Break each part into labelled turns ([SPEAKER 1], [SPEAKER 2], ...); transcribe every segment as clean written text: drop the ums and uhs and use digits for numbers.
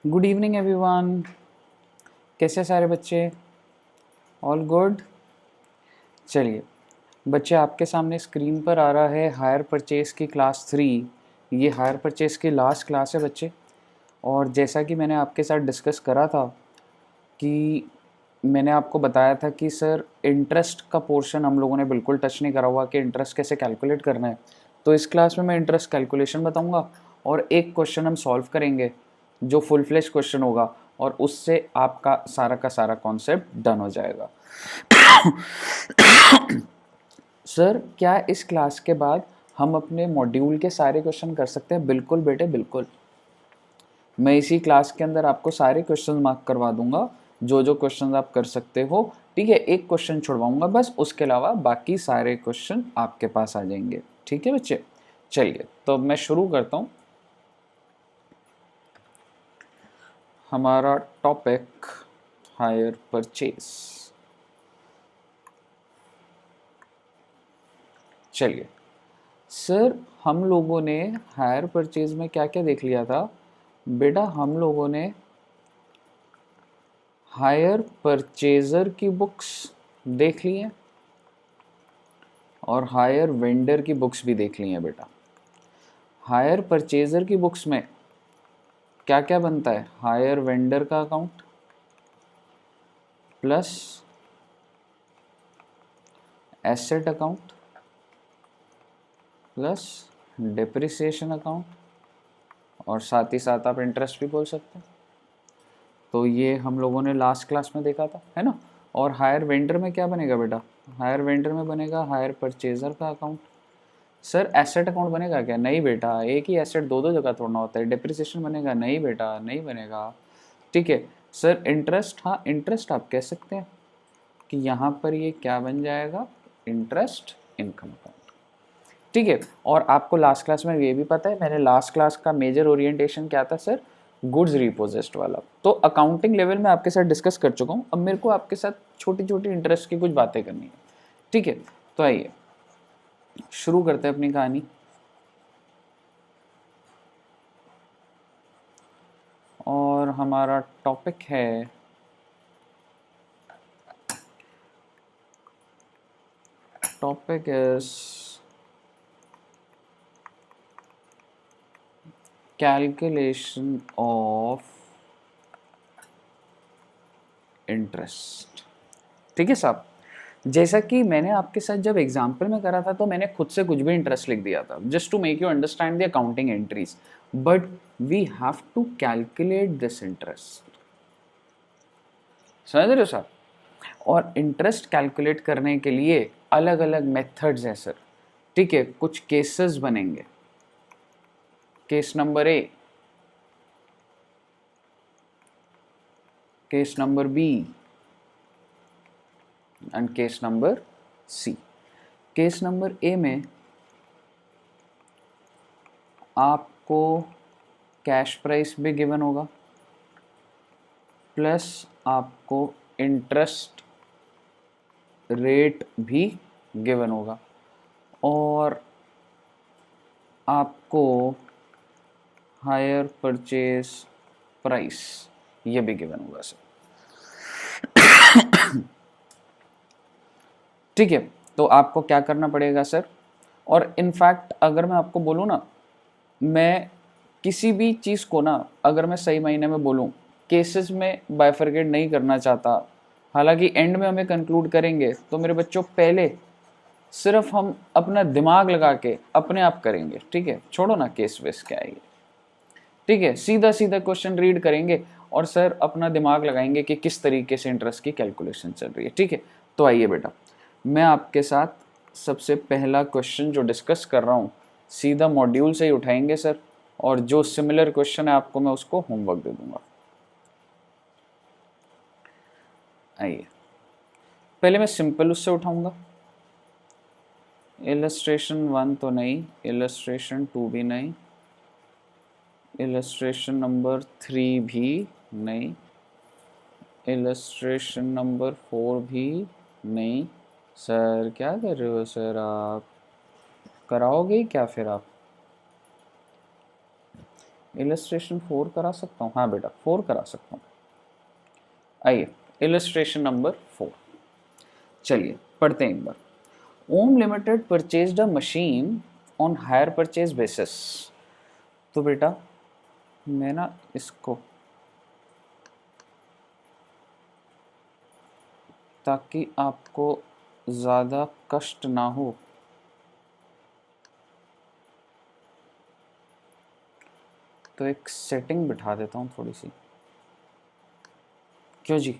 [SPEAKER 1] Good evening everyone. कैसे सारे बच्चे? All good. चलिए बच्चे, आपके सामने स्क्रीन पर आ रहा है हायर परचेज की क्लास 3। ये हायर परचेज की लास्ट क्लास है बच्चे। और जैसा कि मैंने आपके साथ डिस्कस करा था कि मैंने आपको बताया था कि सर इंटरेस्ट का पोर्शन हम लोगों ने बिल्कुल टच नहीं करा हुआ कि इंटरेस्ट कैसे कैलकुलेट करना है। तो इस क्लास में मैं इंटरेस्ट कैलकुलेशन बताऊंगा और एक क्वेश्चन हम सॉल्व करेंगे जो फुल फ्लेश क्वेश्चन होगा, और उससे आपका सारा का सारा कॉन्सेप्ट डन हो जाएगा। सर क्या इस क्लास के बाद हम अपने मॉड्यूल के सारे क्वेश्चन कर सकते हैं? बिल्कुल बेटे बिल्कुल। मैं इसी क्लास के अंदर आपको सारे क्वेश्चन मार्क करवा दूंगा, जो जो क्वेश्चन आप कर सकते हो। ठीक है, एक क्वेश्चन छुड़वाऊंगा बस, उसके अलावा बाकी सारे क्वेश्चन आपके पास आ जाएंगे। ठीक है बच्चे, चलिए तो मैं शुरू करता हूं हमारा टॉपिक हायर परचेज। चलिए सर, हम लोगों ने हायर परचेज में क्या क्या देख लिया था बेटा? हम लोगों ने हायर परचेजर की बुक्स देख ली हैं और हायर वेंडर की बुक्स भी देख ली हैं बेटा। हायर परचेजर की बुक्स में क्या क्या बनता है? हायर वेंडर का account plus asset account plus depreciation account, और साथ ही साथ आप इंटरेस्ट भी बोल सकते हैं। तो ये हम लोगों ने लास्ट क्लास में देखा था, है ना। और हायर वेंडर में क्या बनेगा बेटा? हायर वेंडर में बनेगा हायर परचेजर का अकाउंट। सर एसेट अकाउंट बनेगा क्या? नहीं बेटा, एक ही एसेट दो दो जगह तोड़ना होता है। डिप्रिसिएशन बनेगा? नहीं बेटा नहीं बनेगा। ठीक है सर, इंटरेस्ट, हाँ इंटरेस्ट आप कह सकते हैं कि यहाँ पर ये क्या बन जाएगा? Interest income account. ठीक है, और आपको लास्ट क्लास में ये भी पता है, मैंने लास्ट क्लास का मेजर ओरिएंटेशन क्या था सर? गुड्स रिपोजेस्ड वाला। तो अकाउंटिंग लेवल में आपके साथ डिस्कस कर चुका हूँ, अब मेरे को आपके साथ छोटी छोटी इंटरेस्ट की कुछ बातें करनी है। ठीक है, तो आइए शुरू करते हैं अपनी कहानी। और हमारा टॉपिक है topic is calculation of interest. ठीक है साहब, जैसा कि मैंने आपके साथ जब एग्जाम्पल में करा था तो मैंने खुद से कुछ भी इंटरेस्ट लिख दिया था, just to make you understand the accounting entries, but we have to calculate this interest. समझ रहे हो सर? और इंटरेस्ट कैलकुलेट करने के लिए अलग अलग मेथड्स हैं सर। ठीक है, कुछ केसेस बनेंगे। Case number A, case number B and case number C. Case number A में आपको कैश प्राइस भी गिवन होगा, प्लस आपको इंटरेस्ट रेट भी गिवन होगा, और आपको हायर परचेज प्राइस ये भी गिवन होगा सर। ठीक है, तो आपको क्या करना पड़ेगा सर? और इनफैक्ट अगर मैं आपको बोलूँ ना, मैं किसी भी चीज़ को ना, अगर मैं सही महीने में बोलूँ, केसेस में बाइफरकेट नहीं करना चाहता, हालांकि एंड में हमें कंक्लूड करेंगे, तो मेरे बच्चों पहले सिर्फ हम अपना दिमाग लगा के अपने आप करेंगे। ठीक है, छोड़ो ना केस वेस क्या है ये। ठीक है, सीधा सीधा क्वेश्चन रीड करेंगे और सर अपना दिमाग लगाएंगे कि किस तरीके से इंटरेस्ट की कैलकुलेशन चल रही है। ठीक है, तो आइए बेटा, मैं आपके साथ सबसे पहला क्वेश्चन जो डिस्कस कर रहा हूँ सीधा मॉड्यूल से ही उठाएंगे सर, और जो सिमिलर क्वेश्चन है आपको मैं उसको होमवर्क दे दूंगा। आइए पहले मैं सिंपल उससे उठाऊंगा। इलस्ट्रेशन 1 तो नहीं, इलस्ट्रेशन 2 भी नहीं, इलस्ट्रेशन नंबर 3 भी नहीं, इलस्ट्रेशन नंबर 4 भी नहीं। सर क्या कर रहे हो सर? आप कराओगे क्या फिर आप? इलस्ट्रेशन 4 करा सकता हूँ? हाँ बेटा 4 करा सकता हूँ। आइए इलस्ट्रेशन नंबर 4, चलिए पढ़ते हैं एक बार। Om limited purchased a machine on hire purchase basis. तो बेटा मैं ना इसको, ताकि आपको ज़्यादा कष्ट ना हो, तो एक सेटिंग बिठा देता हूँ थोड़ी सी। क्यों जी?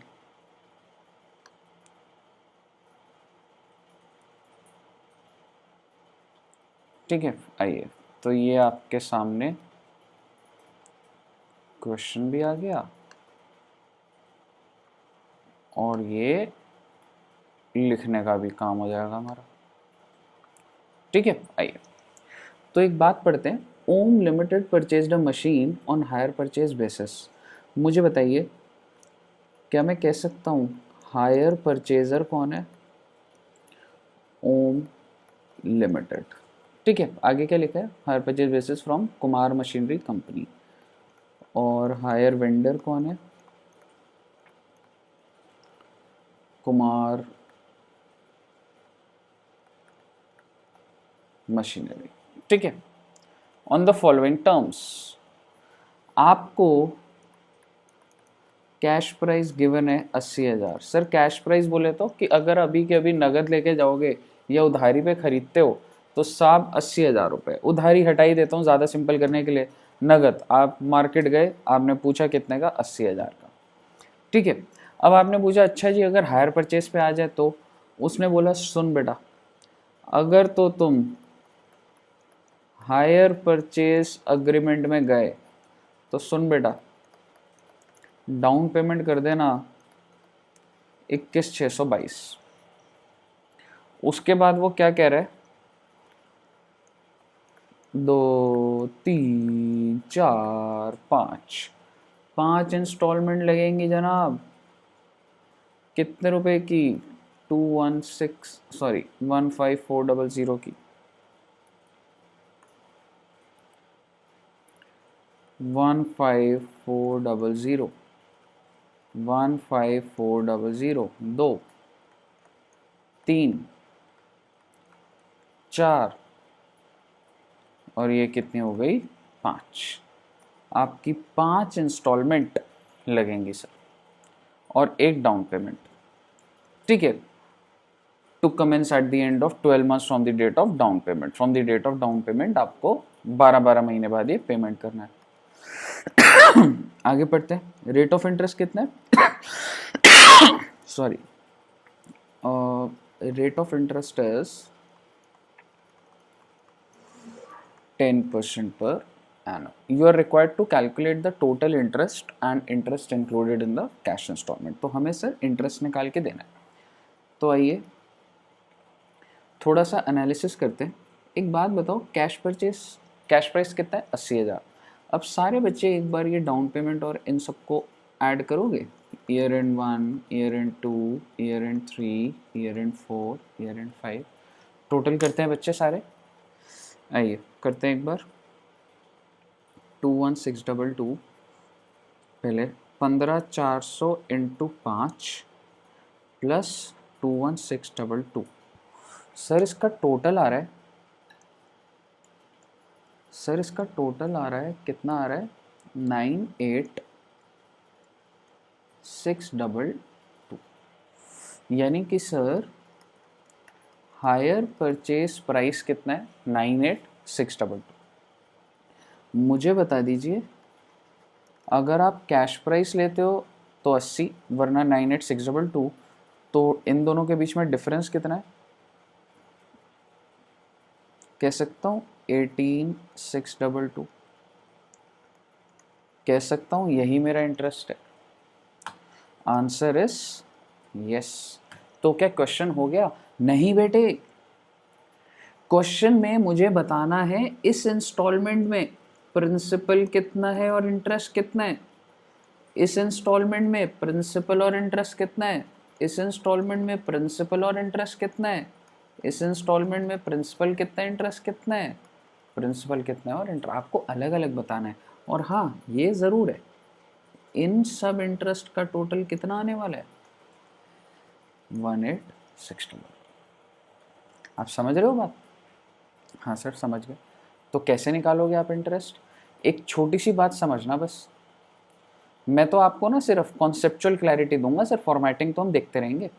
[SPEAKER 1] ठीक है, आइए तो ये आपके सामने क्वेश्चन भी आ गया और ये लिखने का भी काम हो जाएगा हमारा। ठीक है, आइए तो एक बात पढ़ते हैं। Om limited purchased a machine on hire purchase basis. मुझे बताइए, क्या मैं कह सकता हूँ हायर परचेजर कौन है? ओम लिमिटेड। ठीक है, आगे क्या लिखा है? Higher purchase basis from Kumar machinery company. और हायर वेंडर कौन है? कुमार मशीनरी। ठीक है, ऑन द फॉलोइंग टर्म्स, आपको कैश प्राइस गिवन है 80,000। सर कैश प्राइस बोले तो कि अगर अभी के अभी नगद लेके जाओगे या उधारी पे खरीदते हो तो साहब 80,000 रुपये। उधारी हटाई देता हूँ ज़्यादा सिंपल करने के लिए। नगद आप मार्केट गए, आपने पूछा कितने का? 80,000 का। ठीक है, अब आपने पूछा अच्छा जी अगर हायर परचेज पे आ जाए तो? उसने बोला सुन बेटा, अगर तो तुम हायर परचेज अग्रीमेंट में गए तो सुन बेटा, डाउन पेमेंट कर देना 21,622। उसके बाद वो क्या कह रहा है? 2 3 4 5 इंस्टॉलमेंट लगेंगी जनाब। कितने रुपए की? 15400 की। 15400 15400 2 3 4 और ये कितनी हो गई? 5। आपकी 5 इंस्टॉलमेंट लगेंगी सर और एक डाउन पेमेंट। ठीक है, to commence at the end of 12 months from the date of down payment. From the date of down payment आपको 12 महीने बाद ये पेमेंट करना है। आगे पढ़ते हैं। रेट ऑफ इंटरेस्ट कितना है? Sorry, rate of interest is 10% per annum. You are required to calculate the total interest and interest included in the cash installment. तो हमें सर इंटरेस्ट निकाल के देना है। तो आइए थोड़ा सा एनालिसिस करते हैं। एक बात बताओ, कैश प्राइस कितना है? 80,000। अब सारे बच्चे एक बार ये डाउन पेमेंट और इन सबको ऐड करोगे। Year and 1, year end 2, year end 3, year end 4, year end 5, total करते हैं बच्चे सारे। आइए करते हैं एक बार। 21,622 पहले 15,400 इंटू 5 प्लस 21,622। सर इसका टोटल आ रहा है, कितना आ रहा है? 98,622। यानी कि सर हायर परचेज प्राइस कितना है? 98,622। मुझे बता दीजिए, अगर आप कैश प्राइस लेते हो तो 80 वरना 98,622, तो इन दोनों के बीच में डिफरेंस कितना है? कह सकता हूँ 18,622। कह सकता हूँ यही मेरा इंटरेस्ट है। Answer is yes. तो क्या क्वेश्चन हो गया? नहीं बेटे, क्वेश्चन में मुझे बताना है इस इंस्टॉलमेंट में प्रिंसिपल कितना है और इंटरेस्ट कितना है। इस इंस्टॉलमेंट में प्रिंसिपल और इंटरेस्ट कितना है। इस इंस्टॉलमेंट में प्रिंसिपल और इंटरेस्ट कितना है। इस इंस्टॉलमेंट में प्रिंसिपल कितना है, इंटरेस्ट कितना है। प्रिंसिपल कितना है और इंटरेस्ट आपको अलग अलग बताना है। और हाँ ये ज़रूर है, इन सब इंटरेस्ट का टोटल कितना आने वाला है, 1861। आप समझ रहे हो बात? हाँ सर समझ गए। तो कैसे निकालोगे आप इंटरेस्ट? एक छोटी सी बात समझना बस, मैं तो आपको ना सिर्फ कॉन्सेप्चुअल क्लैरिटी दूंगा सर, फॉर्मेटिंग तो हम देखते रहेंगे।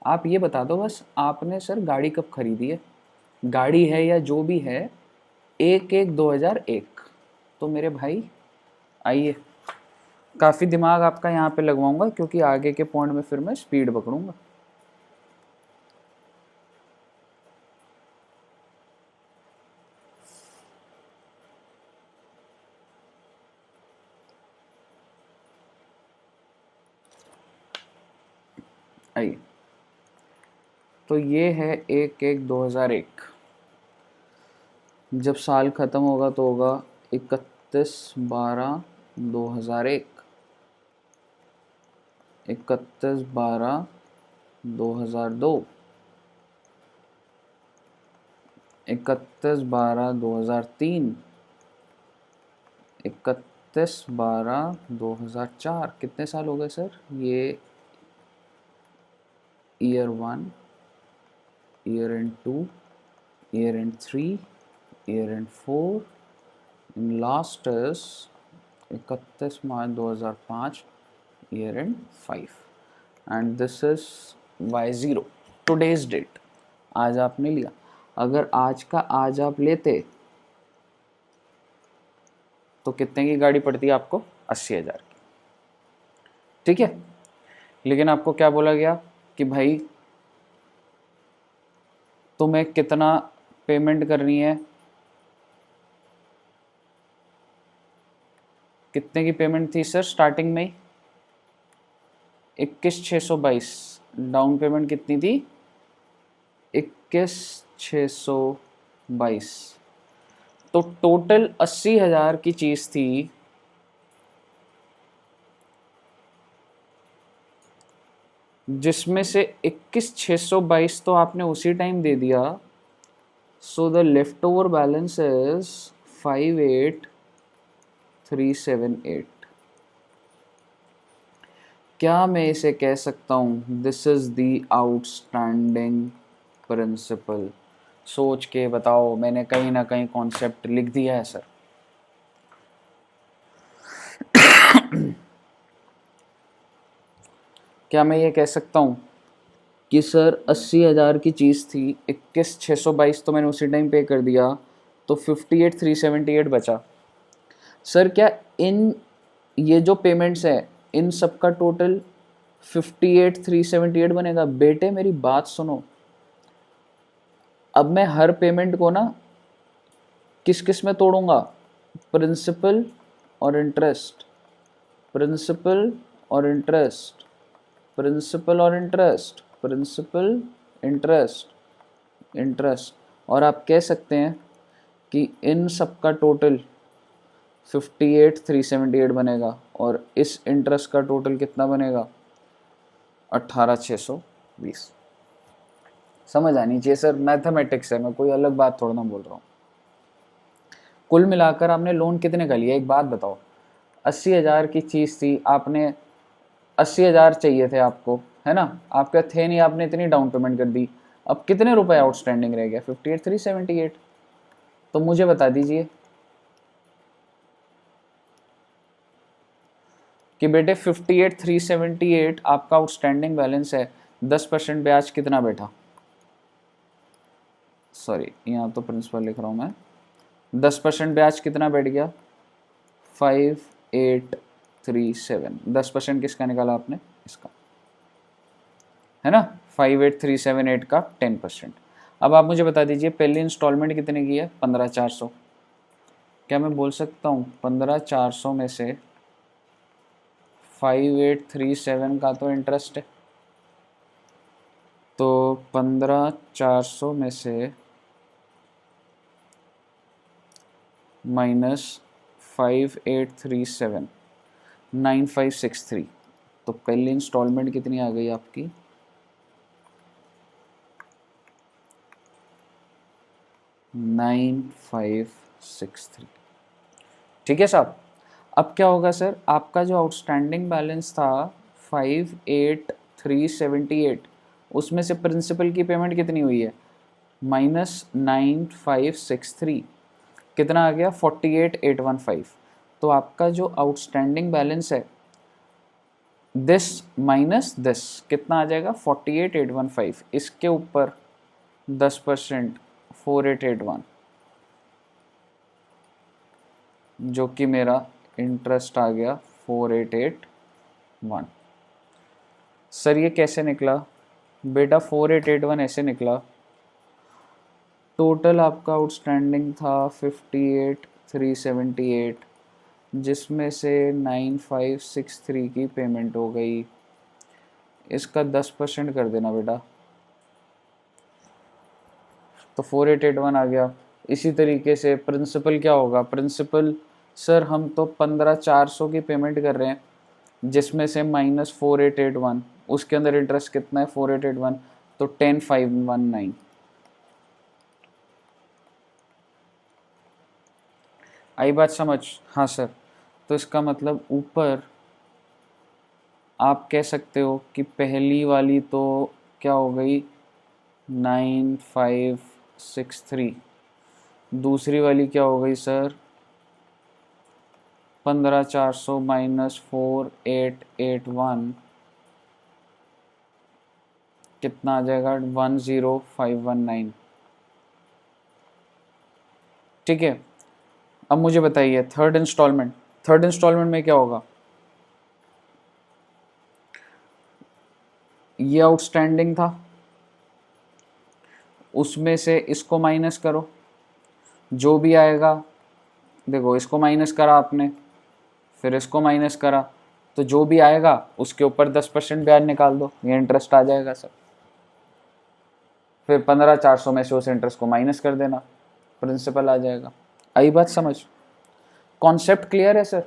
[SPEAKER 1] आप ये बता दो बस, आपने सर गाड़ी कब खरीदी है, गाड़ी है या जो भी है, 1/1/2001। तो मेरे भाई आइए, काफ़ी दिमाग आपका यहाँ पे लगवाऊंगा क्योंकि आगे के पॉइंट में फिर मैं स्पीड पकड़ूंगा। आइए, तो ये है 1/1/2001। जब साल ख़त्म होगा तो होगा 31/12/2001, 31/12/2002, 31/12/2003, 31/12/2004। कितने साल हो गए सर? ये year 1, year end 2, year end 3, year end 4, and last is 31 March 2005, year end 5, and this is Y0, today's date. आज आपने लिया, अगर आज का आज आप लेते तो कितने की गाड़ी पड़ती है आपको? 80,000 की। ठीक है, लेकिन आपको क्या बोला गया कि भाई तुम्हें कितना पेमेंट करनी है, कितने की पेमेंट थी सर स्टार्टिंग में? 21,622। डाउन पेमेंट कितनी थी? 21,622। तो टोटल 80,000 की चीज थी, जिसमें से 21,622 तो आपने उसी टाइम दे दिया। So the left over balance is 58,378। क्या मैं इसे कह सकता हूं this is the outstanding principal? सोच के बताओ, मैंने कहीं ना कहीं कॉन्सेप्ट लिख दिया है सर। क्या मैं ये कह सकता हूं कि सर 80,000 की चीज़ थी, 21,622 तो मैंने उसी टाइम पे कर दिया, तो 58,378 बचा। सर क्या इन ये जो पेमेंट्स है इन सब का टोटल 58,378 बनेगा? बेटे मेरी बात सुनो, अब मैं हर पेमेंट को ना किस किस में तोड़ूंगा? प्रिंसिपल और इंटरेस्ट, प्रिंसिपल और इंटरेस्ट, प्रिंसिपल और इंटरेस्ट, प्रिंसिपल इंटरेस्ट, इंटरेस्ट। और आप कह सकते हैं कि इन सब का टोटल 58,378 बनेगा, और इस इंटरेस्ट का टोटल कितना बनेगा? 18,620। समझ आनी चाहिए सर, मैथमेटिक्स है, मैं कोई अलग बात थोड़ा ना बोल रहा हूँ। कुल मिलाकर आपने लोन कितने का लिया, एक बात बताओ? 80,000 की चीज़ थी, आपने 80,000 चाहिए थे आपको, है ना? आपके थे नहीं, आपने इतनी डाउन पेमेंट कर दी। अब कितने रुपए आउटस्टैंडिंग रह गया? 58,378। तो मुझे बता दीजिए कि बेटे 58,378 आपका आउटस्टैंडिंग बैलेंस है, 10% ब्याज कितना बैठा? सॉरी, यहाँ तो प्रिंसिपल लिख रहा हूँ मैं। 10% ब्याज कितना बैठ गया? 5837। 10% किसका निकाला आपने? इसका, है ना? 58,378 का 10%। अब आप मुझे बता दीजिए पहली इंस्टॉलमेंट कितने की है? 15,400। क्या मैं बोल सकता हूँ 15,400 में से 5837 का तो इंटरेस्ट है, तो 15,400 में से माइनस 5837, 9563। तो पहली इंस्टॉलमेंट कितनी आ गई आपकी? 9563। ठीक है साहब। अब क्या होगा सर, आपका जो आउटस्टैंडिंग बैलेंस था 58,378, उसमें से प्रिंसिपल की पेमेंट कितनी हुई है, -9563, कितना आ गया 48,815। तो आपका जो आउटस्टैंडिंग बैलेंस है दिस माइनस दिस कितना आ जाएगा 48,815, इसके ऊपर 10% 4881, जो कि मेरा इंटरेस्ट आ गया 4881। सर ये कैसे निकला बेटा, 4881 ऐसे निकला, टोटल आपका आउटस्टैंडिंग था 58,378, जिसमें से 9563 की पेमेंट हो गई, इसका 10% कर देना बेटा, तो 4881 आ गया। इसी तरीके से प्रिंसिपल क्या होगा, प्रिंसिपल सर हम तो 15,400 की पेमेंट कर रहे हैं, जिसमें से -4881, उसके अंदर इंटरेस्ट कितना है 4881, तो 10,519। आई बात समझ? हाँ सर। तो इसका मतलब ऊपर आप कह सकते हो कि पहली वाली तो क्या हो गई 9563, दूसरी वाली क्या हो गई सर 15,400 माइनस 4881, कितना आ जाएगा 10519। ठीक है, अब मुझे बताइए थर्ड इंस्टॉलमेंट, थर्ड इंस्टॉलमेंट में क्या होगा, ये आउटस्टैंडिंग था, उसमें से इसको माइनस करो, जो भी आएगा, देखो इसको माइनस करा आपने, फिर इसको माइनस करा, तो जो भी आएगा उसके ऊपर 10% ब्याज निकाल दो, ये इंटरेस्ट आ जाएगा सर। फिर 15,400 में से उस इंटरेस्ट को माइनस कर देना, प्रिंसिपल आ जाएगा। आई बात समझ? कॉन्सेप्ट क्लियर है सर?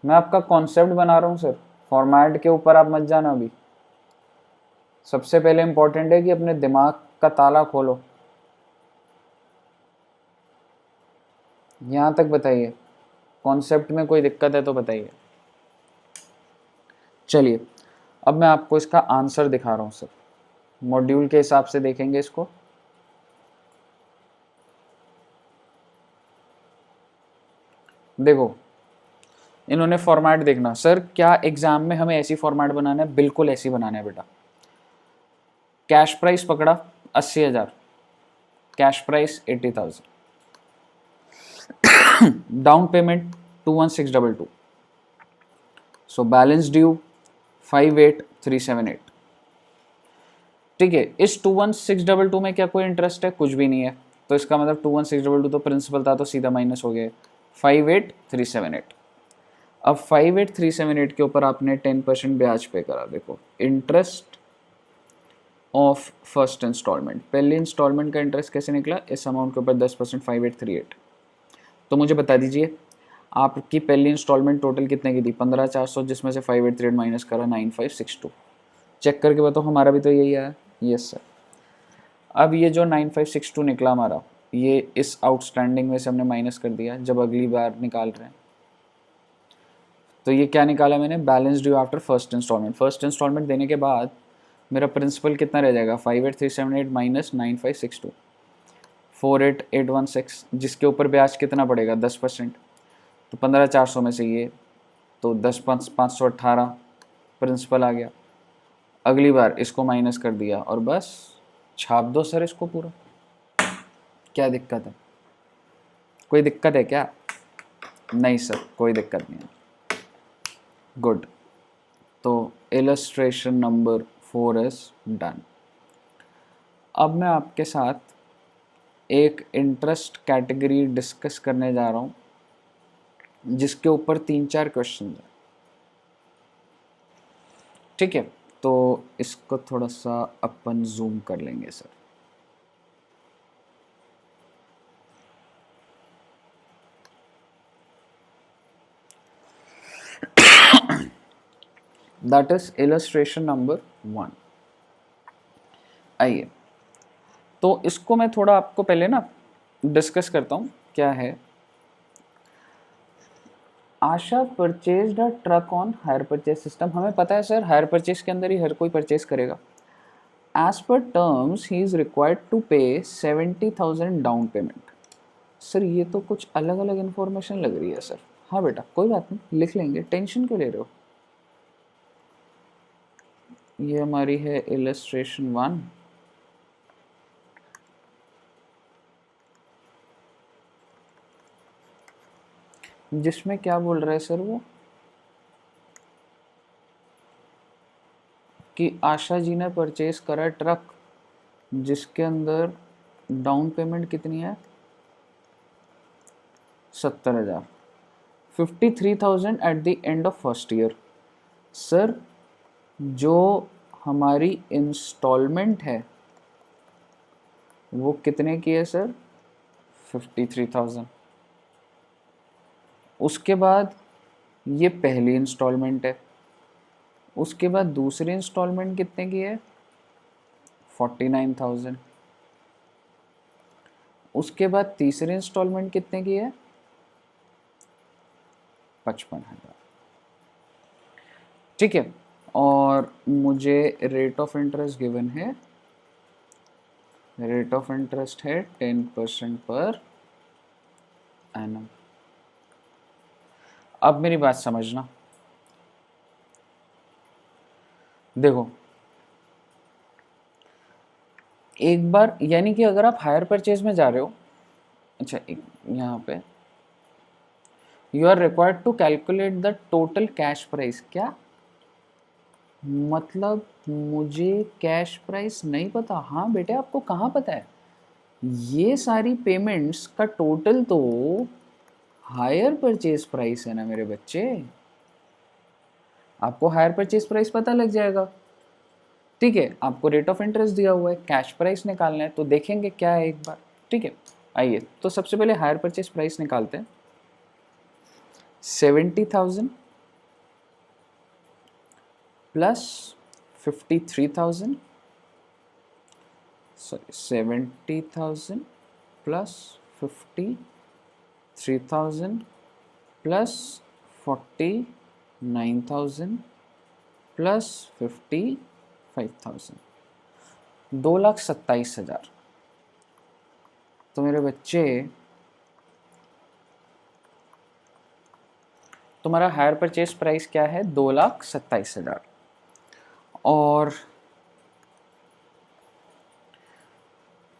[SPEAKER 1] मैं आपका कॉन्सेप्ट बना रहा हूँ सर, फॉर्मेट के ऊपर आप मत जाना अभी। सबसे पहले इंपॉर्टेंट है कि अपने दिमाग का ताला खोलो। यहाँ तक बताइए, कॉन्सेप्ट में कोई दिक्कत है तो बताइए। चलिए अब मैं आपको इसका आंसर दिखा रहा हूँ सर, मॉड्यूल के हिसाब से देखेंगे इसको। देखो इन्होंने फॉर्मेट देखना सर, क्या एग्जाम में हमें ऐसी फॉर्मेट बनाना है, बिल्कुल ऐसी बनाना है बेटा। कैश प्राइस पकड़ा 80,000, cash price 80,000, down payment 21622, so balance due 58,378। ठीक है, इस 21622 में क्या कोई इंटरेस्ट है, कुछ भी नहीं है, तो इसका मतलब 21622 तो प्रिंसिपल था, तो सीधा माइनस हो गया 58,378। अब 58,378 के ऊपर आपने 10% ब्याज पे करा। देखो इंटरेस्ट ऑफ फर्स्ट इंस्टॉलमेंट, पहले इंस्टॉलमेंट का इंटरेस्ट कैसे निकला, इस अमाउंट के ऊपर 10% 5838। तो मुझे बता दीजिए आपकी पहली इंस्टॉलमेंट टोटल कितने की थी 15,400, जिसमें से 5838 माइनस करा 9562। चेक करके बताओ, हमारा भी तो यही आया। Yes sir. अब ये जो 9562 निकला हमारा, ये इस आउटस्टैंडिंग में से हमने माइनस कर दिया जब अगली बार निकाल रहे हैं। तो ये क्या निकाला मैंने, balance due after first instalment. First instalment देने के बाद मेरा प्रिंसिपल कितना रह जाएगा 58,378 माइनस 9562, 48,816, जिसके ऊपर ब्याज कितना पड़ेगा 10%, तो 15,400 में से ये तो 10,518 प्रिंसिपल आ गया। अगली बार इसको माइनस कर दिया और बस छाप दो सर इसको पूरा। क्या दिक्कत है, कोई दिक्कत है क्या? नहीं सर कोई दिक्कत नहीं है। गुड, तो इलस्ट्रेशन नंबर 4 इज डन। अब मैं आपके साथ एक इंटरेस्ट कैटेगरी डिस्कस करने जा रहा हूँ, जिसके ऊपर 3-4 क्वेश्चन है। ठीक है, तो इसको थोड़ा सा अपन जूम कर लेंगे sir. That is illustration number 1। आइए, तो इसको मैं थोड़ा आपको पहले ना डिस्कस करता हूँ। क्या है, Asha purchased a truck on hire purchase system. हमें पता है सर हायर परचेज के अंदर ही हर कोई परचेज करेगा। As per terms he is required to pay 70,000 down payment. Sir ये तो कुछ अलग अलग इन्फॉर्मेशन लग रही है सर। हाँ बेटा कोई बात नहीं, लिख लेंगे, टेंशन क्यों ले रहे हो। ये हमारी है इलस्ट्रेशन 1। जिसमें क्या बोल रहा है सर वो कि आशा जी ने परचेज करा ट्रक जिसके अंदर डाउन पेमेंट कितनी है 70,000, 53,000 eight the end of first year. Sir जो हमारी इंस्टॉलमेंट है वो कितने की है सर 53,000। उसके बाद ये पहली इंस्टॉलमेंट है, उसके बाद दूसरी इंस्टॉलमेंट कितने की है 49,000, उसके बाद तीसरी इंस्टॉलमेंट कितने की है 55,000। ठीक है, और मुझे रेट ऑफ इंटरेस्ट गिवन है, रेट ऑफ इंटरेस्ट है 10% पर एनम। अब मेरी बात समझना, देखो एक बार यानी कि अगर आप हायर परचेज में जा रहे हो, अच्छा यहाँ पे you are required to calculate the total cash price. क्या मतलब मुझे कैश प्राइस नहीं पता। हाँ बेटे आपको कहाँ पता है, ये सारी पेमेंट्स का टोटल तो हायर परचेज प्राइस है ना मेरे बच्चे। आपको हायर परचेज प्राइस पता लग जाएगा। ठीक है, आपको रेट ऑफ इंटरेस्ट दिया हुआ है, कैश प्राइस निकालना है, तो देखेंगे क्या है एक बार। ठीक है, आइए तो सबसे पहले हायर परचेज प्राइस निकालते हैं। 70,000 plus 53,000, sorry 70,000 plus 53,000 plus 49,000 plus 55,000, 2,27,000। तो मेरे बच्चे तुम्हारा हायर परचेज प्राइस क्या है 2,27,000। और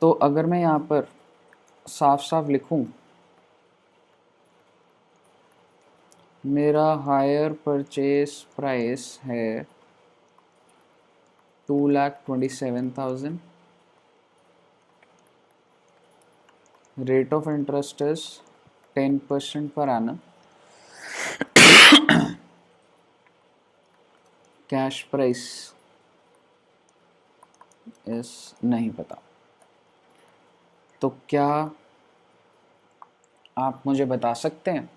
[SPEAKER 1] तो अगर मैं यहाँ पर साफ साफ लिखूं, मेरा हायर परचेज प्राइस है 2,27,000, rate of interest is 10% per annum, cash price इस नहीं पता। तो क्या आप मुझे बता सकते हैं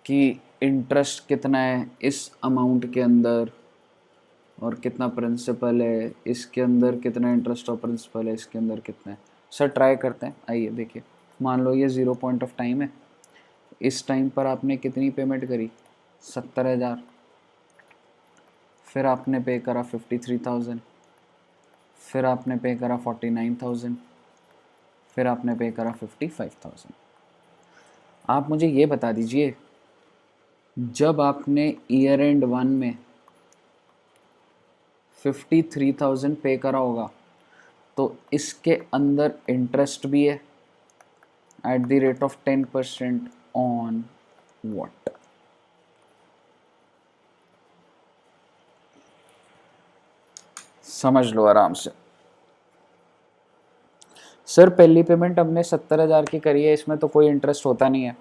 [SPEAKER 1] कि इंटरेस्ट कितना है इस अमाउंट के अंदर और कितना प्रिंसिपल है इसके अंदर, कितना इंटरेस्ट और प्रिंसिपल है इसके अंदर कितना है। सर ट्राई करते हैं, आइए देखिए। मान लो ये 0 पॉइंट ऑफ टाइम है, इस टाइम पर आपने कितनी पेमेंट करी 70,000, फिर आपने पे करा 53,000, फिर आपने पे करा 49,000, फिर आपने पे करा 55,000। आप मुझे ये बता दीजिए जब आपने ईयर एंड 1 में 53,000 पे करा होगा तो इसके अंदर इंटरेस्ट भी है at the rate of 10% on what. समझ लो आराम से। सर पहली पेमेंट हमने 70,000 की करी है, इसमें तो कोई इंटरेस्ट होता नहीं है।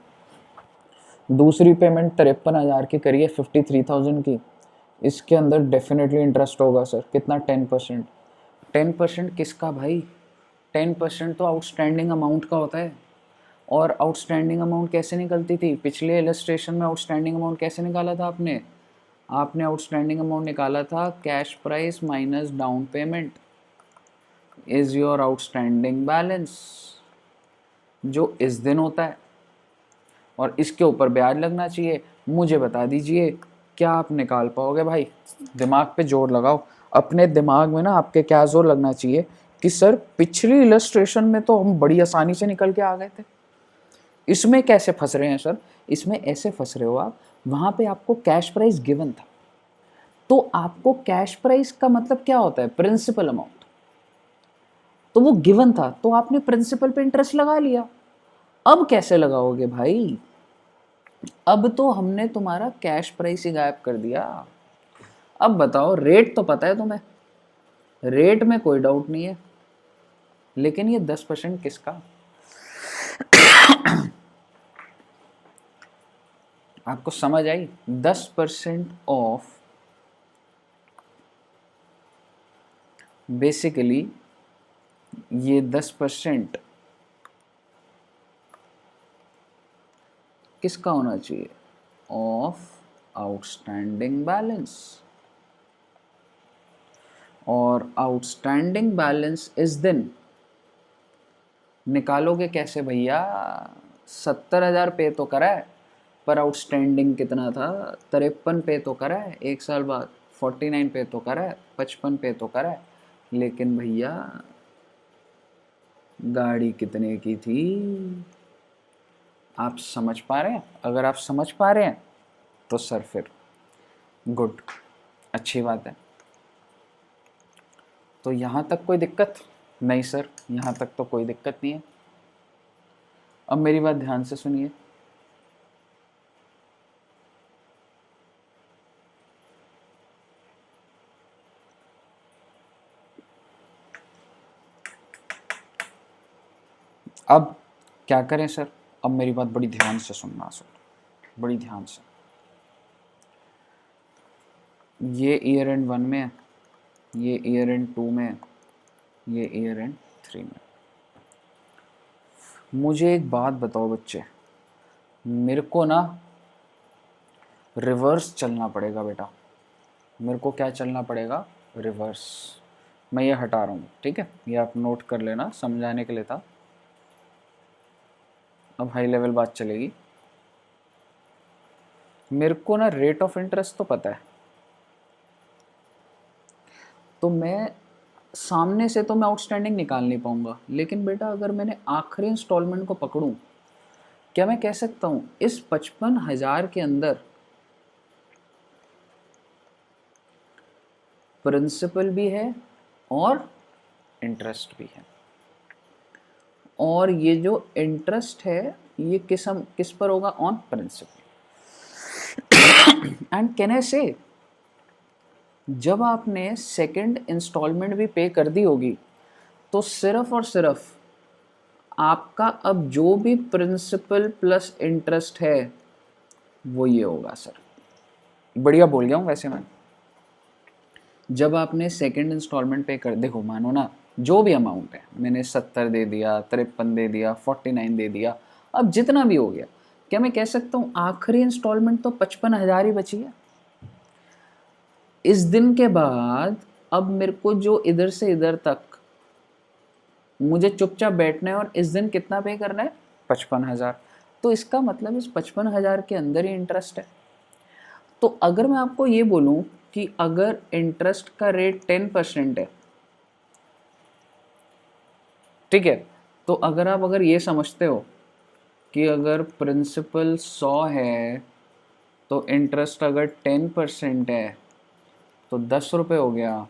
[SPEAKER 1] दूसरी पेमेंट 53,000 की करी है 53,000 की, इसके अंदर डेफिनेटली इंटरेस्ट होगा सर। कितना 10%। 10% किसका भाई, 10% तो आउटस्टैंडिंग अमाउंट का होता है। और आउटस्टैंडिंग अमाउंट कैसे निकलती थी, पिछले इलस्ट्रेशन में आउटस्टैंडिंग अमाउंट कैसे निकाला था आपने, आपने आउटस्टैंडिंग अमाउंट निकाला था cash price minus down payment is your outstanding balance, जो इस दिन होता है। और इसके ऊपर ब्याज लगना चाहिए। मुझे बता दीजिए क्या आप निकाल पाओगे भाई? दिमाग पे जोर लगाओ। अपने दिमाग में ना आपके क्या जोर लगना चाहिए कि सर पिछली इलस्ट्रेशन में तो हम बड़ी आसानी से निकल के आ गए थे, इसमें कैसे फंस रहे हैं सर? इसमें ऐसे फंस रहे हो आप, वहां पे आपको कैश प्राइस गिवन था, तो आपको कैश प्राइस का मतलब क्या होता है? Principal amount. तो वो गिवन था तो आपने प्रिंसिपल पे इंटरेस्ट लगा लिया। अब कैसे लगाओगे भाई? अब तो हमने तुम्हारा कैश प्राइस ही गायब कर दिया। अब बताओ, रेट तो पता है तुम्हें, रेट में कोई डाउट नहीं है, लेकिन ये 10% किसका? आपको समझ आई? 10% ऑफ बेसिकली ये 10% किसका होना चाहिए? Of outstanding balance. और आउटस्टैंडिंग बैलेंस इस दिन निकालोगे कैसे भैया? 70,000 पे तो करा है, पर आउटस्टैंडिंग कितना था? 53 पे तो करा है, एक साल बाद 49 पे तो करा है, 55 पे तो करा है, लेकिन भैया गाड़ी कितने की थी? आप समझ पा रहे हैं? अगर आप समझ पा रहे हैं तो सर फिर गुड, अच्छी बात है। तो यहाँ तक कोई दिक्कत नहीं सर? यहाँ तक तो कोई दिक्कत नहीं है। अब मेरी बात ध्यान से सुनिए। अब क्या करें सर? अब मेरी बात बड़ी ध्यान से सुनना सर, बड़ी ध्यान से। ये ईयर एंड 1 में है, ये ईयर एंड 2 में है, ये ईयर एंड 3 में। मुझे एक बात बताओ बच्चे, मेरे को ना रिवर्स चलना पड़ेगा बेटा। मेरे को क्या चलना पड़ेगा? रिवर्स। मैं ये हटा रहा हूँ, ठीक है? ये आप नोट कर लेना, समझाने के लिए था। अब हाई लेवल बात चलेगी। मेरे को ना रेट ऑफ इंटरेस्ट तो पता है, तो मैं सामने से तो मैं आउटस्टैंडिंग निकाल नहीं पाऊंगा, लेकिन बेटा अगर मैंने आखिरी इंस्टॉलमेंट को पकड़ूं, क्या मैं कह सकता हूं इस 55,000 के अंदर प्रिंसिपल भी है और इंटरेस्ट भी है, और ये जो इंटरेस्ट है ये किस पर होगा? On principal. And can I say, जब आपने सेकंड इंस्टॉलमेंट भी पे कर दी होगी तो सिर्फ और सिर्फ आपका अब जो भी प्रिंसिपल प्लस इंटरेस्ट है वो ये होगा सर। बढ़िया बोल गया हूँ वैसे मैं। जब आपने सेकंड इंस्टॉलमेंट पे कर, देखो मानो ना जो भी अमाउंट है, मैंने 70 दे दिया, 53 दे दिया, 49 दे दिया, अब जितना भी हो गया, क्या मैं कह सकता हूँ आखिरी इंस्टॉलमेंट तो 55,000 ही बची है? इस दिन के बाद अब मेरे को जो इधर से इधर तक मुझे चुपचाप बैठना है, और इस दिन कितना पे करना है? 55,000। तो इसका मतलब इस 55,000 के अंदर ही इंटरेस्ट है। तो अगर मैं आपको ये बोलूं कि अगर इंटरेस्ट का रेट 10% है, ठीक है, तो अगर ये समझते हो कि अगर प्रिंसिपल 100 है तो इंटरेस्ट अगर 10% है तो 10 रुपये हो गया,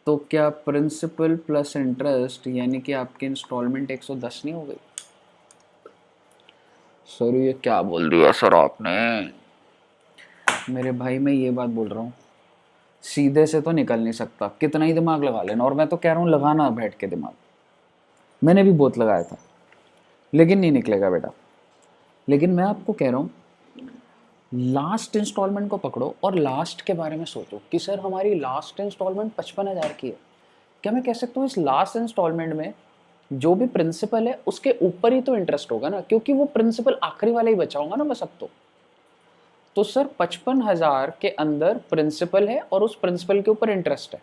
[SPEAKER 1] तो क्या प्रिंसिपल प्लस इंटरेस्ट यानी कि आपकी इंस्टॉलमेंट 110 नहीं हो गई? सर ये क्या बोल दिया सर आपने? मेरे भाई मैं ये बात बोल रहा हूँ, सीधे से तो निकल नहीं सकता, कितना ही दिमाग लगा लेना, और मैं तो कह रहा हूँ लगाना बैठ के दिमाग। मैंने भी बहुत लगाया था लेकिन नहीं निकलेगा बेटा। लेकिन मैं आपको कह रहा हूँ लास्ट इंस्टॉलमेंट को पकड़ो और लास्ट के बारे में सोचो कि सर हमारी लास्ट इंस्टॉलमेंट 55,000 की है। क्या मैं कह सकता हूँ इस लास्ट इंस्टॉलमेंट में जो भी प्रिंसिपल है उसके ऊपर ही तो इंटरेस्ट होगा ना, क्योंकि वो प्रिंसिपल आखिरी वाला ही बचा होगा ना बस अब तो सर 55,000 के अंदर प्रिंसिपल है और उस प्रिंसिपल के ऊपर इंटरेस्ट है,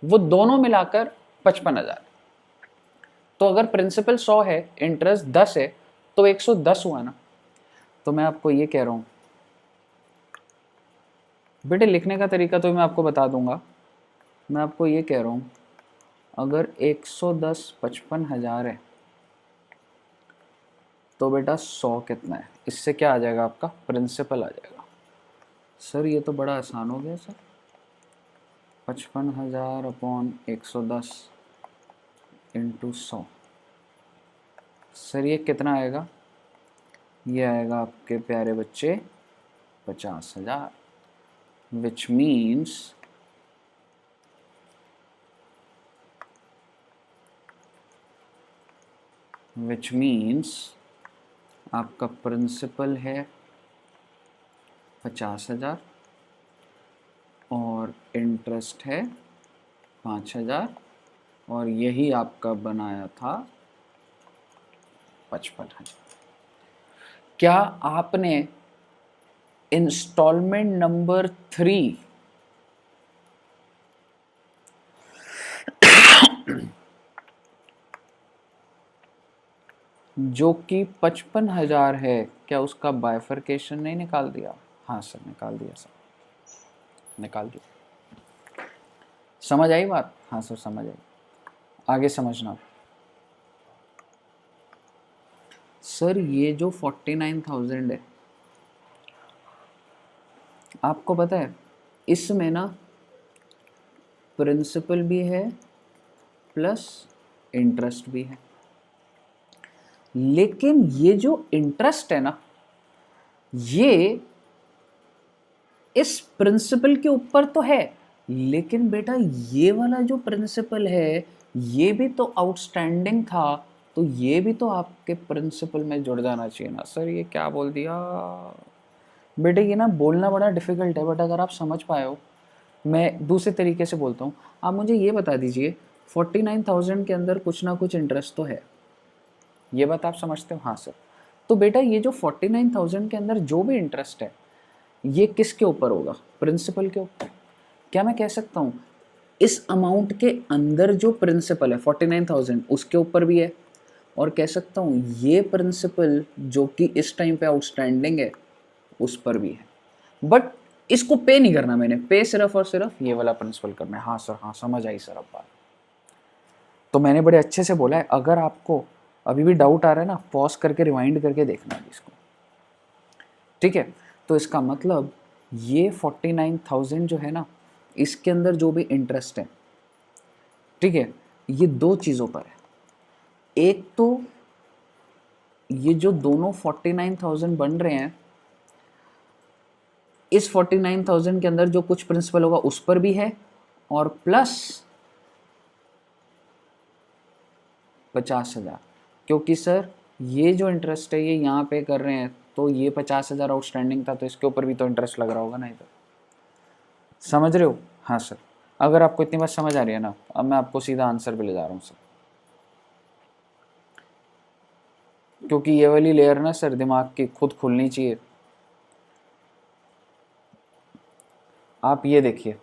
[SPEAKER 1] वो दोनों मिलाकर 55,000। तो अगर प्रिंसिपल 100 है, इंटरेस्ट 10 है, तो 110 हुआ ना। तो मैं आपको ये कह रहा हूँ बेटे, लिखने का तरीका तो मैं आपको बता दूंगा। मैं आपको ये कह रहा हूँ अगर 110 55,000 है तो बेटा 100 कितना है, इससे क्या आ जाएगा आपका प्रिंसिपल आ जाएगा। सर ये तो बड़ा आसान हो गया सर, 55,000 अपॉन 110 इंटू 100। सर ये कितना आएगा, ये आएगा आपके प्यारे बच्चे 50,000, विच मीन्स आपका प्रिंसिपल है 50,000 और इंटरेस्ट है 5,000 और यही आपका बनाया था 55,000। क्या आपने इंस्टॉलमेंट नंबर 3 जो कि 55,000 है, क्या उसका बाइफरकेशन नहीं निकाल दिया? हाँ सर निकाल दिया सर, निकाल दिया। समझ आई बात? हाँ सर समझ आई। आगे समझना सर, ये जो 49,000 है आपको पता है इसमें ना प्रिंसिपल भी है प्लस इंटरेस्ट भी है, लेकिन ये जो इंटरेस्ट है ना ये इस प्रिंसिपल के ऊपर तो है, लेकिन बेटा ये वाला जो प्रिंसिपल है ये भी तो आउटस्टैंडिंग था, तो ये भी तो आपके प्रिंसिपल में जुड़ जाना चाहिए ना। सर ये क्या बोल दिया बेटे, ये ना बोलना बड़ा डिफिकल्ट है, बट अगर आप समझ पाए हो, मैं दूसरे तरीके से बोलता हूँ, आप मुझे ये बता दीजिए 49,000 के अंदर कुछ ना कुछ इंटरेस्ट तो है, ये बात आप समझते हो? हाँ सर। तो बेटा ये जो 49,000 के अंदर जो भी इंटरेस्ट है ये किसके ऊपर होगा? प्रिंसिपल के ऊपर। क्या मैं कह सकता हूँ इस अमाउंट के अंदर जो प्रिंसिपल है 49,000 उसके ऊपर भी है, और कह सकता हूँ ये प्रिंसिपल जो कि इस टाइम पे आउटस्टैंडिंग है उस पर भी है, बट इसको पे नहीं करना मैंने, पे सिर्फ और सिर्फ ये वाला प्रिंसिपल करना है। हाँ सर, हाँ समझ आई सर अब बात। तो मैंने बड़े अच्छे से बोला है, अगर आपको अभी भी डाउट आ रहा है ना पॉज करके रिवाइंड करके देखना है इसको, ठीक है? तो इसका मतलब ये 49,000 जो है ना इसके अंदर जो भी इंटरेस्ट है, ठीक है, ये दो चीज़ों पर है। एक तो ये जो दोनों 49,000 बन रहे हैं इस 49,000 के अंदर जो कुछ प्रिंसिपल होगा उस पर भी है, और प्लस 50,000, क्योंकि सर ये जो इंटरेस्ट है ये यहाँ पे कर रहे हैं तो ये 50,000 आउटस्टैंडिंग था तो इसके ऊपर भी तो इंटरेस्ट लग रहा होगा ना इधर। समझ रहे हो? हाँ सर। अगर आपको इतनी बात समझ आ रही है ना, अब मैं आपको सीधा आंसर पे ले जा रहा हूँ सर, क्योंकि ये वाली लेयर ना सर दिमाग की खुद खुलनी चाहिए। आप ये देखिए,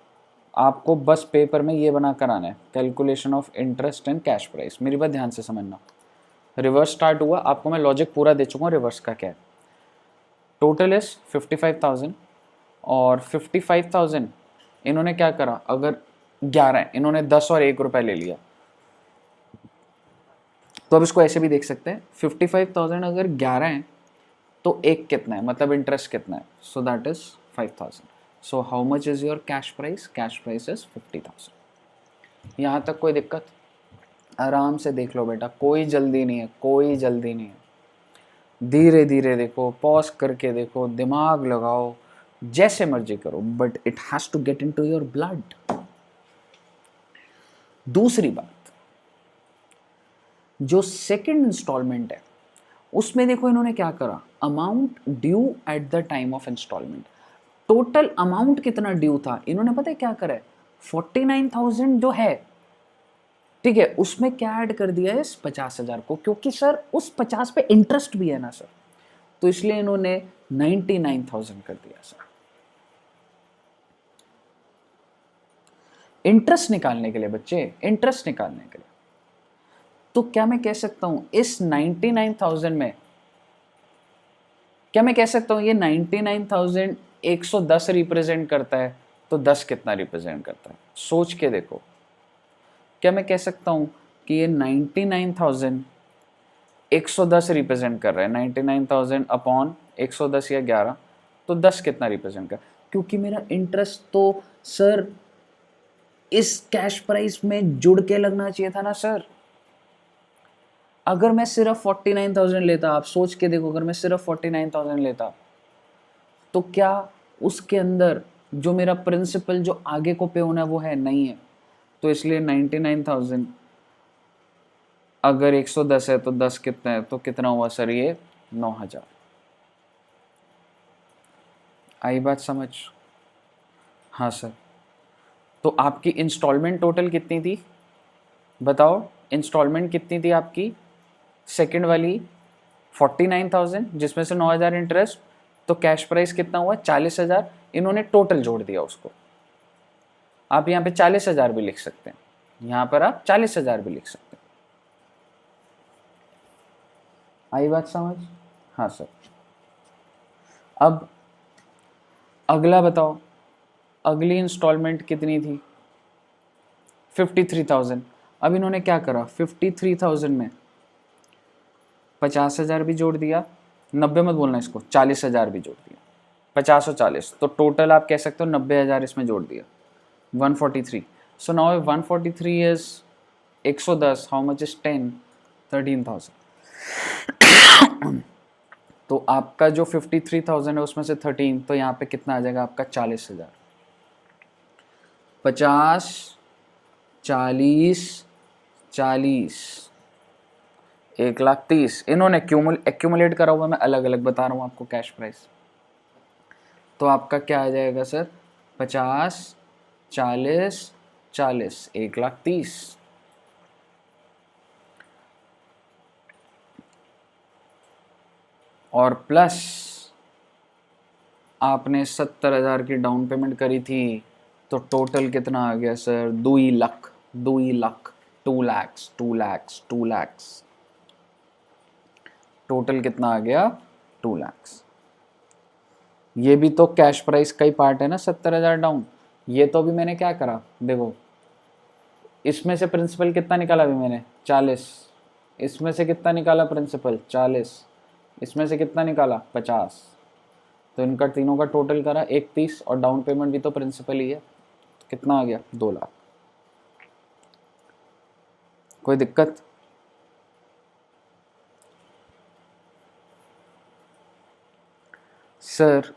[SPEAKER 1] आपको बस पेपर में ये बना कर आना है, calculation of interest and cash price. मेरी बात ध्यान से समझना। रिवर्स स्टार्ट हुआ, आपको मैं लॉजिक पूरा दे चुका हूँ रिवर्स का क्या है। टोटल इज 55,000 और 55,000 इन्होंने क्या करा, अगर 11 इन्होंने 10 और 1 रुपए ले लिया, तो अब इसको ऐसे भी देख सकते हैं 55,000 अगर 11 है तो एक कितना है, मतलब इंटरेस्ट कितना है, so that is 5,000। So how much is your cash price? Cash price is 50,000। यहाँ तक कोई दिक्कत? आराम से देख लो बेटा, कोई जल्दी नहीं है, कोई जल्दी नहीं है, धीरे धीरे देखो, पॉज करके देखो, दिमाग लगाओ, जैसे मर्जी करो, but it has to get into your blood. दूसरी बात, जो सेकंड इंस्टॉलमेंट है उसमें देखो इन्होंने क्या करा, amount due at the time of installment. Total amount कितना ड्यू था इन्होंने पता है क्या करा है, 49,000 जो है, ठीक है, उसमें क्या ऐड कर दिया है इस 50,000 को, क्योंकि सर उस 50 पे इंटरेस्ट भी है ना सर, तो इसलिए इन्होंने 99,000 कर दिया सर। इंटरेस्ट निकालने के लिए बच्चे, इंटरेस्ट निकालने के लिए। तो क्या मैं कह सकता हूं इस 99,000 में क्या मैं कह सकता हूँ ये 99,110 रिप्रेजेंट करता है, तो 10 कितना रिप्रेजेंट करता है? सोच के देखो। क्या मैं कह सकता हूँ कि ये 99,110 रिप्रेजेंट कर रहा है, 99,000 अपॉन 110 या 11, तो 10 कितना रिप्रेजेंट कर? क्योंकि मेरा इंटरेस्ट तो सर इस कैश प्राइस में जुड़ के लगना चाहिए था ना सर। अगर मैं सिर्फ 49,000 लेता, आप सोच के देखो, अगर मैं सिर्फ 49,000 लेता तो क्या उसके अंदर जो मेरा प्रिंसिपल जो आगे को पे होना है वो है नहीं है, तो इसलिए 99,000 अगर 110 है तो 10 कितना है, तो कितना हुआ सर ये 9,000। आई बात समझ? हाँ सर। तो आपकी इंस्टॉलमेंट टोटल कितनी थी बताओ? इंस्टॉलमेंट कितनी थी आपकी सेकंड वाली? 49,000 जिसमें से 9,000 इंटरेस्ट, तो कैश प्राइस कितना हुआ 40,000। इन्होंने टोटल जोड़ दिया उसको। आप यहाँ पे 40,000 भी लिख सकते हैं, यहाँ पर आप 40,000 भी लिख सकते हैं। आई बात समझ? हाँ सर। अब अगला बताओ, अगली इंस्टॉलमेंट कितनी थी? 53,000। अब इन्होंने क्या करा, 53,000 में 50,000 भी जोड़ दिया, 90 मत बोलना इसको, 40,000 भी जोड़ दिया, 50 और 40, तो टोटल आप कह सकते हो 90,000 इसमें जोड़ दिया, 143। So now 143 is 110, how much is 10? 13,000। तो आपका जो 53,000 है उसमें से 13, तो यहाँ पे कितना आ जाएगा आपका 40,000। 50, 40, 40, 1,30,000 इन्होंने एक्यूमुलेट करा हुआ, मैं अलग अलग बता रहा हूँ आपको कैश प्राइस। तो आपका क्या आ जाएगा सर? 50, 40, 40, 1,30,000। और प्लस आपने 70,000 की डाउन पेमेंट करी थी, तो टोटल कितना आ गया sir? 2 lakh, 2 lakh, 2 lakhs, 2 lakhs, 2 lakhs। Total कितना आ गया? 2 lakhs। ये भी तो कैश प्राइस का ही पार्ट है ना, 70,000 डाउन। ये तो अभी मैंने क्या करा देखो, इसमें से प्रिंसिपल कितना निकाला अभी मैंने? 40। इसमें से कितना निकाला प्रिंसिपल? 40। इसमें से कितना निकाला? 50। तो इनका तीनों का टोटल करा 31, और डाउन पेमेंट भी तो प्रिंसिपल ही है, तो कितना आ गया? 2 लाख। कोई दिक्कत? सर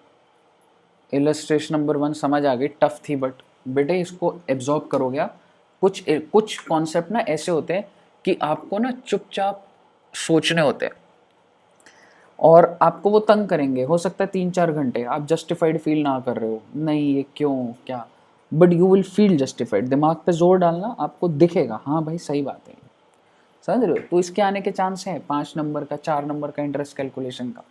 [SPEAKER 1] इलस्ट्रेशन नंबर 1 समझ आ गई, टफ थी, बट बेटे इसको एब्जॉर्ब करोगे आप। कुछ कॉन्सेप्ट ना ऐसे होते हैं कि आपको ना चुपचाप सोचने होते हैं, और आपको वो तंग करेंगे। हो सकता है 3-4 घंटे आप जस्टिफाइड फील ना कर रहे हो, नहीं ये क्यों क्या, but you will feel justified. दिमाग पे जोर डालना, आपको दिखेगा हाँ भाई सही बात है, समझ रहे हो? तो इसके आने के चांस हैं 5 नंबर का, 4 नंबर का इंटरेस्ट कैलकुलेशन का,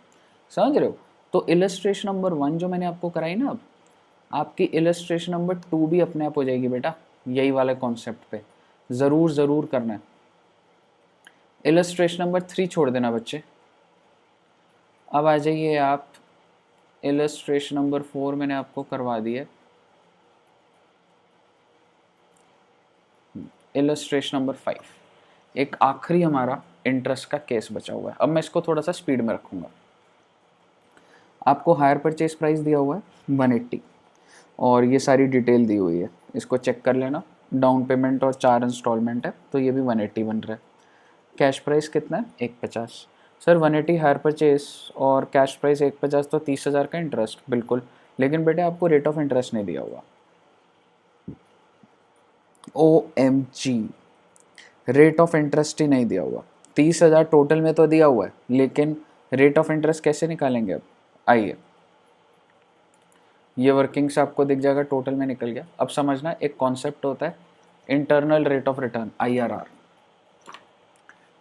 [SPEAKER 1] समझ रहे हो? तो इलस्ट्रेशन नंबर 1 जो मैंने आपको कराई ना, अब आपकी इलस्ट्रेशन नंबर 2 भी अपने आप हो जाएगी बेटा, यही वाले कॉन्सेप्ट पे ज़रूर करना है। इलस्ट्रेशन नंबर 3 छोड़ देना बच्चे। अब आ जाइए आप, इलस्ट्रेशन नंबर 4 मैंने आपको करवा दी है। इलस्ट्रेशन नंबर 5, एक आखिरी हमारा इंटरेस्ट का केस बचा हुआ है। अब मैं इसको थोड़ा सा स्पीड में रखूँगा। आपको हायर परचेज प्राइस दिया हुआ है 180, और ये सारी डिटेल दी हुई है, इसको चेक कर लेना। डाउन पेमेंट और 4 इंस्टॉलमेंट है, तो ये भी 180 बन रहा है। कैश प्राइस कितना है? 150। सर 180 हायर परचेज और कैश प्राइस 150, तो 30,000 का इंटरेस्ट, बिल्कुल। लेकिन बेटे आपको रेट ऑफ इंटरेस्ट नहीं दिया हुआ। OMG, रेट ऑफ इंटरेस्ट ही नहीं दिया हुआ। 30,000 टोटल में तो दिया हुआ है, लेकिन रेट ऑफ इंटरेस्ट कैसे निकालेंगे? अब आइए, ये वर्किंग से आपको दिख जाएगा, टोटल में निकल गया। अब समझना, एक कॉन्सेप्ट होता है internal rate of return, IRR।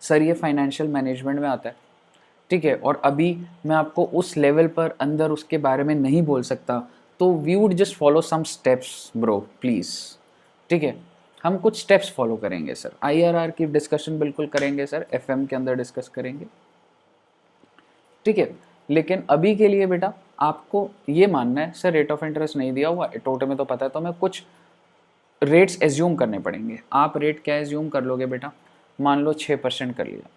[SPEAKER 1] Sir ये फाइनेंशियल मैनेजमेंट में आता है, ठीक है, और अभी मैं आपको उस लेवल पर अंदर उसके बारे में नहीं बोल सकता, तो we would just follow some steps bro please, ठीक है। हम कुछ स्टेप्स फॉलो करेंगे सर, IRR की डिस्कशन बिल्कुल करेंगे सर, FM के अंदर डिस्कस करेंगे, ठीक है। लेकिन अभी के लिए बेटा आपको ये मानना है सर रेट ऑफ इंटरेस्ट नहीं दिया हुआ, टोटल में तो पता है, तो मैं कुछ रेट्स एज्यूम करने पड़ेंगे। आप रेट क्या एज्यूम कर लोगे बेटा, मान लो 6% कर लिया,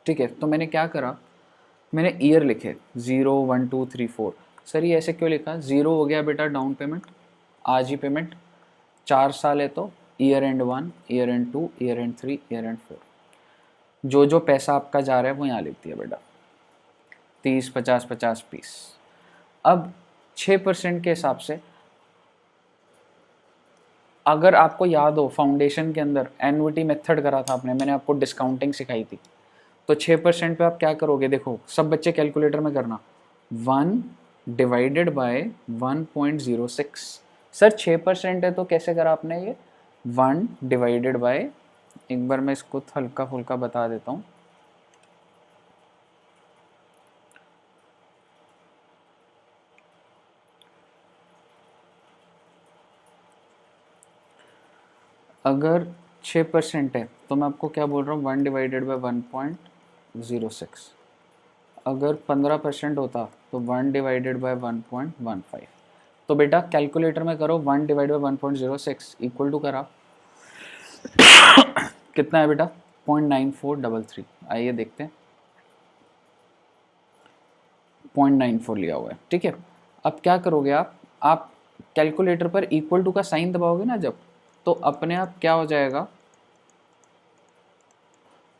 [SPEAKER 1] ठीक है। तो मैंने क्या करा, मैंने ईयर लिखे 0 1 2 3 4। सर ये ऐसे क्यों लिखा, 0 हो गया बेटा डाउन पेमेंट, आज ही पेमेंट, 4 साल है तो year and 1, year end 2, year end 3, year end 4। जो जो पैसा आपका जा रहा है वो यहाँ लिख दिया बेटा, 30 50 50 20। अब 6% के हिसाब से, अगर आपको याद हो फाउंडेशन के अंदर एन्युटी मेथड करा था आपने, मैंने आपको डिस्काउंटिंग सिखाई थी, तो 6% पे आप क्या करोगे, देखो सब बच्चे कैलकुलेटर में करना, 1 डिवाइडेड बाय 1.06। सर 6% है तो कैसे करा आपने ये, 1 डिवाइडेड बाय, एक बार मैं इसको हल्का फुल्का बता देता हूँ, अगर 6% है तो मैं आपको क्या बोल रहा हूँ, 1 डिवाइडेड बाय 1.06। अगर 15% होता तो 1 डिवाइडेड बाय 1.15। तो बेटा कैलकुलेटर में करो 1 डिवाइड बाय 1.06 इक्वल टू करा कितना है बेटा, 0.9433। आइए देखते हैं, 0.94 लिया हुआ है, ठीक है। अब क्या करोगे आप कैलकुलेटर पर इक्वल टू का साइन दबाओगे ना जब, तो अपने आप क्या हो जाएगा,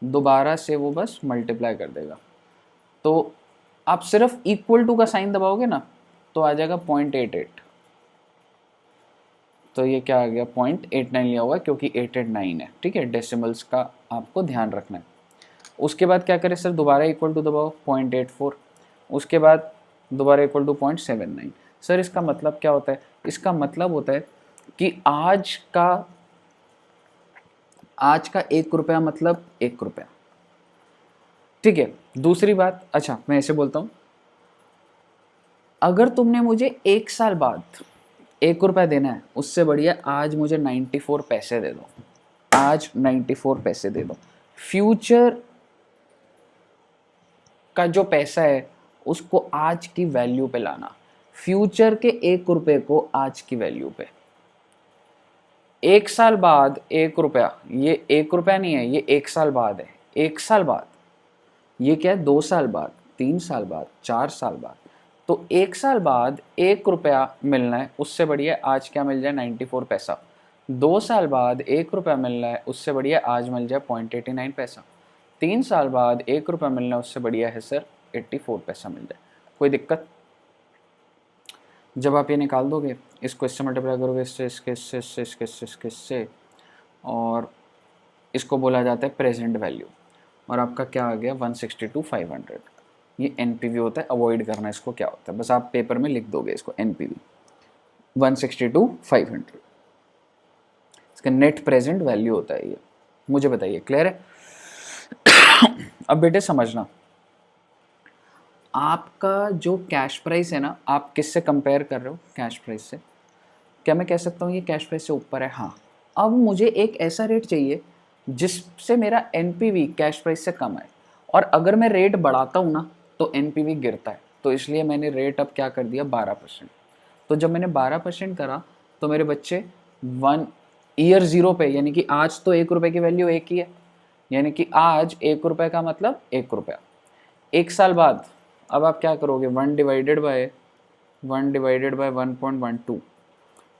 [SPEAKER 1] दोबारा से वो बस मल्टीप्लाई कर देगा। तो आप सिर्फ इक्वल टू का साइन दबाओगे ना तो आ जाएगा 0.88। तो ये क्या आ गया, 0.89 लिया हुआ है क्योंकि 889 है, ठीक है। डेसिमल्स का आपको ध्यान रखना है। उसके बाद क्या करें सर, दोबारा इक्वल टू दबाओ 0.84, उसके बाद दोबारा इक्वल टू 0.79। सर इसका मतलब क्या होता है, इसका मतलब होता है कि आज का 1 रुपया मतलब 1 रुपया, ठीक है। दूसरी बात, अच्छा मैं ऐसे बोलता हूँ, अगर तुमने मुझे 1 साल बाद 1 रुपया देना है, उससे बढ़िया आज मुझे 94 पैसे दे दो, आज 94 पैसे दे दो। फ्यूचर का जो पैसा है उसको आज की वैल्यू पे लाना, फ्यूचर के 1 रुपए को आज की वैल्यू पे। 1 साल बाद 1 रुपया, ये 1 रुपया नहीं है, ये 1 साल बाद है। 1 साल बाद ये क्या है, 2 साल बाद, 3 साल बाद, 4 साल बाद। तो 1 साल बाद 1 रुपया मिलना है, उससे बढ़िया आज क्या मिल जाए, 94 पैसा। 2 साल बाद 1 रुपया मिलना है, उससे बढ़िया आज मिल जाए 0.89 पैसा। 3 साल बाद 1 रुपया मिलना है, उससे बढ़िया है सर 84 पैसा मिल जाए। कोई दिक्कत? जब आप ये निकाल दोगे, इसको इससे मल्टीप्लाई करोगे, इससे, और इसको बोला जाता है प्रेजेंट वैल्यू, और आपका क्या आ गया 162,500। ये एनपीवी होता है, अवॉइड करना इसको, क्या होता है बस आप पेपर में लिख दोगे इसको, एनपीवी 162,500 इसका नेट प्रेजेंट वैल्यू होता है ये। मुझे बताइए क्लियर है? अब बेटे समझना, आपका जो कैश प्राइस है ना, आप किससे कंपेयर कर रहे हो, कैश प्राइस से। क्या मैं कह सकता हूँ ये कैश प्राइस से ऊपर है? हाँ। अब मुझे एक ऐसा रेट चाहिए जिससे मेरा एनपीवी कैश प्राइस से कम है, और अगर मैं रेट बढ़ाता हूँ ना तो एनपीवी गिरता है, तो इसलिए मैंने रेट अब क्या कर दिया 12%। तो जब मैंने 12% करा तो मेरे बच्चे 1 ईयर 0 पे, यानी कि आज तो 1 रुपये की वैल्यू 1 ही है, यानी कि आज 1 रुपये का मतलब 1 रुपया। 1 साल बाद अब आप क्या करोगे, 1 डिवाइडेड बाय 1.12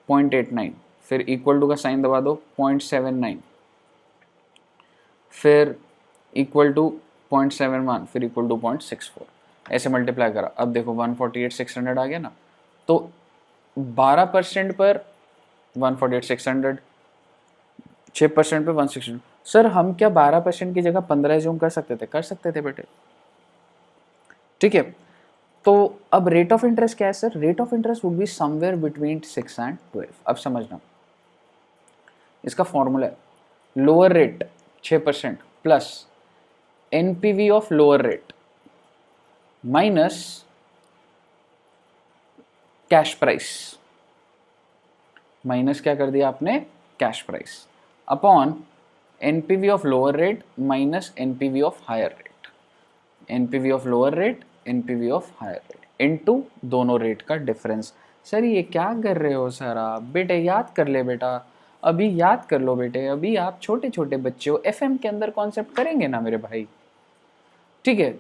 [SPEAKER 1] 0.89, फिर इक्वल टू का साइन दबा दो 0.79, फिर इक्वल टू 0.71, फिर इक्वल टू 0.64, ऐसे मल्टीप्लाई करा। अब देखो 148,600 आ गया ना। तो 12% पर 148,600, 6% पे 160। सर हम क्या 12% की जगह 15 जूम कर सकते थे? कर सकते थे बेटे, ठीक है। तो अब रेट ऑफ इंटरेस्ट क्या है sir? Rate of interest would be somewhere between 6 and 12। अब समझना, इसका फॉर्मूला है lower rate 6% plus NPV of lower rate minus cash price, minus क्या कर दिया आपने, cash price, upon NPV of lower rate minus NPV of higher rate. NPV of lower rate NPV of higher rate into दोनों rate का difference. Sir ये क्या कर रहे हो सर आप? बेटे याद कर ले बेटा, अभी याद कर लो बेटे, अभी आप छोटे छोटे बच्चे हो, एफएम के अंदर कॉन्सेप्ट करेंगे ना मेरे भाई, ठीक है।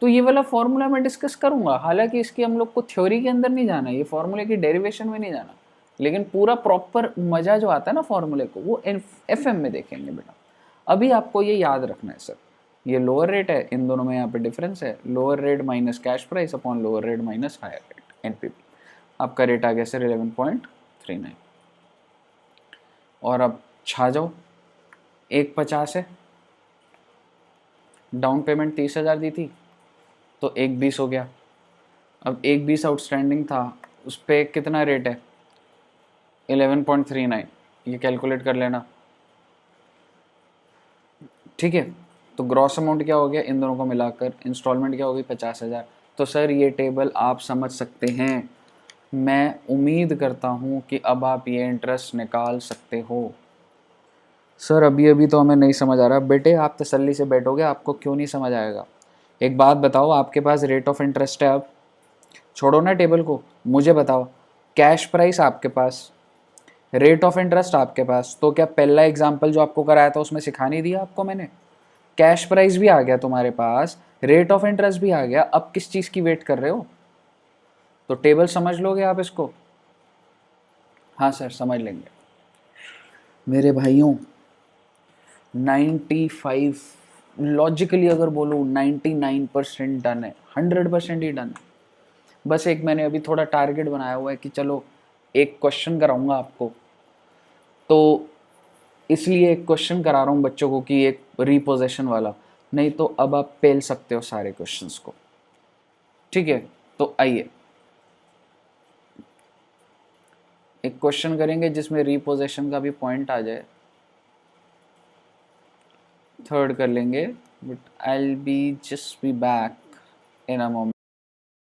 [SPEAKER 1] तो ये वाला फॉर्मूला मैं डिस्कस करूंगा, हालांकि इसकी हम लोग को थ्योरी के अंदर नहीं जाना, ये फॉर्मूले की डेरिवेशन में नहीं जाना, लेकिन पूरा प्रॉपर मजा जो आता है ना फॉर्मूले को वो एफएम में देखेंगे बेटा। अभी आपको ये याद रखना है सर, ये लोअर रेट है, इन दोनों में यहाँ पे डिफरेंस है, lower rate minus cash price upon lower rate minus higher rate NPV. आपका रेट आ गया सर 11.39। और अब छा जाओ, 150 है, डाउन पेमेंट 30,000 दी थी तो 120 हो गया। अब 120 आउटस्टैंडिंग था, उस पर कितना रेट है 11.39, ये कैलकुलेट कर लेना, ठीक है। तो ग्रॉस अमाउंट क्या हो गया इन दोनों को मिलाकर, इंस्टॉलमेंट क्या होगी 50,000। तो सर ये टेबल आप समझ सकते हैं, मैं उम्मीद करता हूँ कि अब आप ये इंटरेस्ट निकाल सकते हो। सर अभी अभी तो हमें नहीं समझ आ रहा। बेटे आप तसल्ली से बैठोगे, आपको क्यों नहीं समझ आएगा? एक बात बताओ, आपके पास रेट ऑफ इंटरेस्ट है, अब छोड़ो ना टेबल को, मुझे बताओ, कैश प्राइस आपके पास, रेट ऑफ इंटरेस्ट आपके पास, तो क्या पहला एग्जाम्पल जो आपको कराया था उसमें सिखा नहीं दिया आपको मैंने? कैश प्राइस भी आ गया तुम्हारे पास, रेट ऑफ इंटरेस्ट भी आ गया, अब किस चीज़ की वेट कर रहे हो? तो टेबल समझ लोगे आप इसको? हाँ सर समझ लेंगे मेरे भाइयों। 95 लॉजिकली अगर बोलूँ 99% डन है, 100% ही डन है। बस एक मैंने अभी थोड़ा टारगेट बनाया हुआ है कि चलो एक क्वेश्चन कराऊंगा आपको, तो इसलिए एक क्वेश्चन करा रहा हूँ बच्चों को कि एक रिपोजिशन वाला, नहीं तो अब आप पेल सकते हो सारे क्वेश्चंस को, ठीक है। तो आइए एक क्वेश्चन करेंगे जिसमें रिपोजिशन का भी पॉइंट आ जाए, थर्ड कर लेंगे, but I will be just be back in a moment.